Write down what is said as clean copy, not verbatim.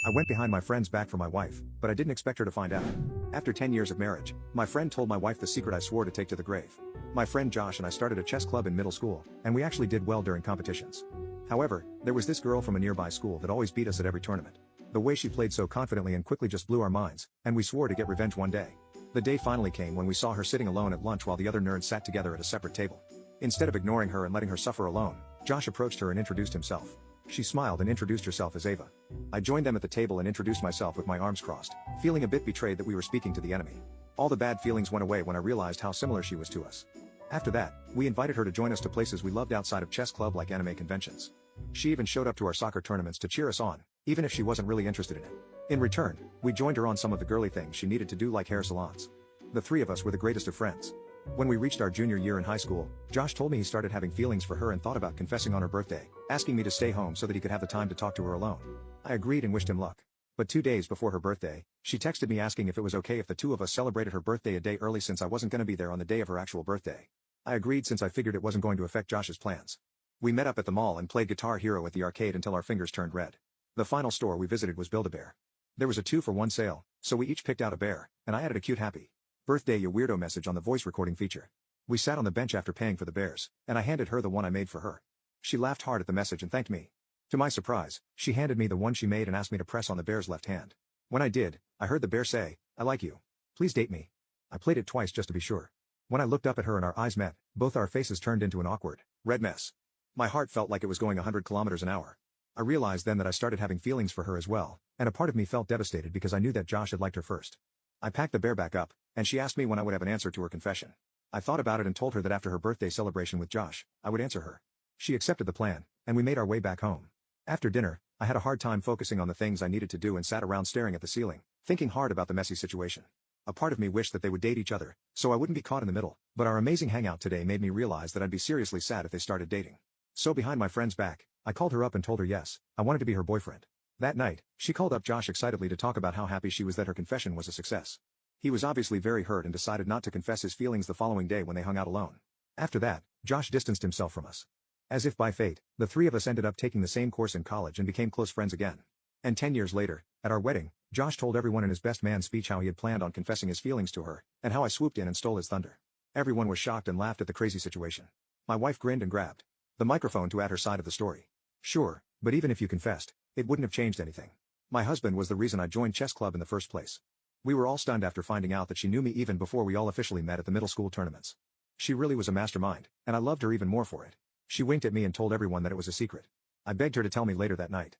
I went behind my friend's back for my wife, but I didn't expect her to find out. After 10 years of marriage, my friend told my wife the secret I swore to take to the grave. My friend Josh and I started a chess club in middle school, and we actually did well during competitions. However, there was this girl from a nearby school that always beat us at every tournament. The way she played so confidently and quickly just blew our minds, and we swore to get revenge one day. The day finally came when we saw her sitting alone at lunch while the other nerds sat together at a separate table. Instead of ignoring her and letting her suffer alone, Josh approached her and introduced himself. She smiled and introduced herself as Ava. I joined them at the table and introduced myself with my arms crossed, feeling a bit betrayed that we were speaking to the enemy. All the bad feelings went away when I realized how similar she was to us. After that, we invited her to join us to places we loved outside of chess club like anime conventions. She even showed up to our soccer tournaments to cheer us on, even if she wasn't really interested in it. In return, we joined her on some of the girly things she needed to do like hair salons. The three of us were the greatest of friends. When we reached our junior year in high school, Josh told me he started having feelings for her and thought about confessing on her birthday, asking me to stay home so that he could have the time to talk to her alone. I agreed and wished him luck. But 2 days before her birthday, she texted me asking if it was okay if the two of us celebrated her birthday a day early since I wasn't going to be there on the day of her actual birthday. I agreed since I figured it wasn't going to affect Josh's plans. We met up at the mall and played Guitar Hero at the arcade until our fingers turned red. The final store we visited was Build-A-Bear. There was a 2-for-1 sale, so we each picked out a bear, and I added a cute happy birthday you weirdo message on the voice recording feature. We sat on the bench after paying for the bears, and I handed her the one I made for her. She laughed hard at the message and thanked me. To my surprise, she handed me the one she made and asked me to press on the bear's left hand. When I did, I heard the bear say, "I like you. Please date me." I played it twice just to be sure. When I looked up at her and our eyes met, both our faces turned into an awkward, red mess. My heart felt like it was going 100 kilometers an hour. I realized then that I started having feelings for her as well, and a part of me felt devastated because I knew that Josh had liked her first. I packed the bear back up, and she asked me when I would have an answer to her confession. I thought about it and told her that after her birthday celebration with Josh, I would answer her. She accepted the plan, and we made our way back home. After dinner, I had a hard time focusing on the things I needed to do and sat around staring at the ceiling, thinking hard about the messy situation. A part of me wished that they would date each other, so I wouldn't be caught in the middle, but our amazing hangout today made me realize that I'd be seriously sad if they started dating. So behind my friend's back, I called her up and told her yes, I wanted to be her boyfriend. That night, she called up Josh excitedly to talk about how happy she was that her confession was a success. He was obviously very hurt and decided not to confess his feelings the following day when they hung out alone. After that, Josh distanced himself from us. As if by fate, the three of us ended up taking the same course in college and became close friends again. And 10 years later, at our wedding, Josh told everyone in his best man speech how he had planned on confessing his feelings to her, and how I swooped in and stole his thunder. Everyone was shocked and laughed at the crazy situation. My wife grinned and grabbed the microphone to add her side of the story. Sure, but even if you confessed, it wouldn't have changed anything. My husband was the reason I joined chess club in the first place. We were all stunned after finding out that she knew me even before we all officially met at the middle school tournaments. She really was a mastermind, and I loved her even more for it. She winked at me and told everyone that it was a secret. I begged her to tell me later that night.